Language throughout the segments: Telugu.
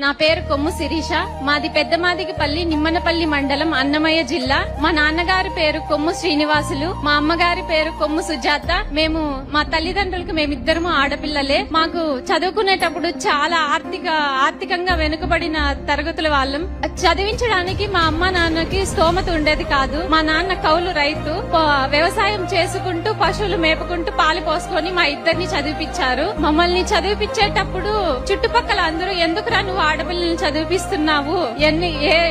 నా పేరు కొమ్ము శిరీష. మాది పెద్దమాదిగిపల్లి నిమ్మనపల్లి మండలం అన్నమయ్య జిల్లా. మా నాన్నగారి పేరు కొమ్ము శ్రీనివాసులు, మా అమ్మగారి పేరు కొమ్ము సుజాత. మా తల్లిదండ్రులకు మేమిద్దరము ఆడపిల్లలే. మాకు చదువుకునేటప్పుడు చాలా ఆర్థికంగా వెనుకబడిన తరగతుల వాళ్ళం. చదివించడానికి మా అమ్మ నాన్నకి స్తోమత ఉండేది కాదు. మా నాన్న కౌలు రైతు, వ్యవసాయం చేసుకుంటూ పశువులు మేపుకుంటూ పాలు పోసుకొని మా ఇద్దరిని చదివిపించారు. మమ్మల్ని చదివిపించేటప్పుడు చుట్టుపక్కల అందరూ ఎందుకురా నువ్వు ఆడపిల్లల్ని చదివిపిస్తున్నావు,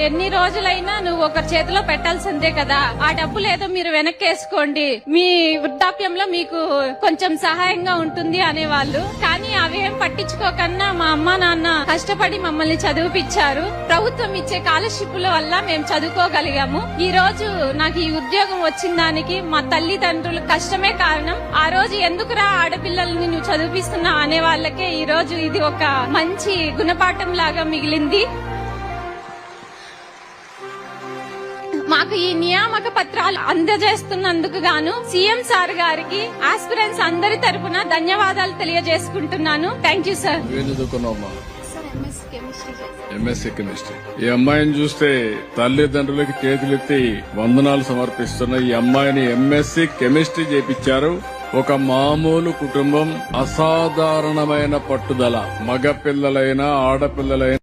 ఎన్ని రోజులైనా నువ్వు ఒకరి చేతిలో పెట్టాల్సిందే కదా, ఆ డబ్బులు ఏదో మీరు వెనక్కేసుకోండి, మీ వృద్ధాప్యంలో మీకు కొంచెం సహాయంగా ఉంటుంది అనేవాళ్ళు. కానీ అవేం పట్టించుకోకన్నా మా అమ్మ నాన్న కష్టపడి మమ్మల్ని చదివిపించారు. ప్రభుత్వం ఇచ్చే స్కాలర్షిప్ల వల్ల మేము చదువుకోగలిగాము. ఈ రోజు నాకు ఈ ఉద్యోగం వచ్చిన దానికి మా తల్లిదండ్రులు కష్టమే కారణం. ఆ రోజు ఎందుకురా ఆడపిల్లల్ని నువ్వు చదివిపిస్తున్నావు అనే వాళ్ళకే ఈ రోజు ఇది ఒక మంచి గుణపాఠం లాగా మిగిలింది. మాకు ఈ నియామక పత్రాలు అందజేస్తున్నందుకు గాను సీఎం సార్ గారికి ఆస్పిరెంట్స్ అందరి తరపున ధన్యవాదాలు తెలియజేసుకుంటున్నాను. Thank you sir. MSc chemistry. ఈ అమ్మాయిని చూస్తే తల్లిదండ్రులకి చేతులెత్తి వందనాలు సమర్పిస్తున్న ఈ అమ్మాయిని ఎంఎస్సీ కెమిస్ట్రీ చేపించారు. ఒక మామూలు కుటుంబం, అసాధారణమైన పట్టుదల, మగపిల్లలైనా ఆడపిల్లలైనా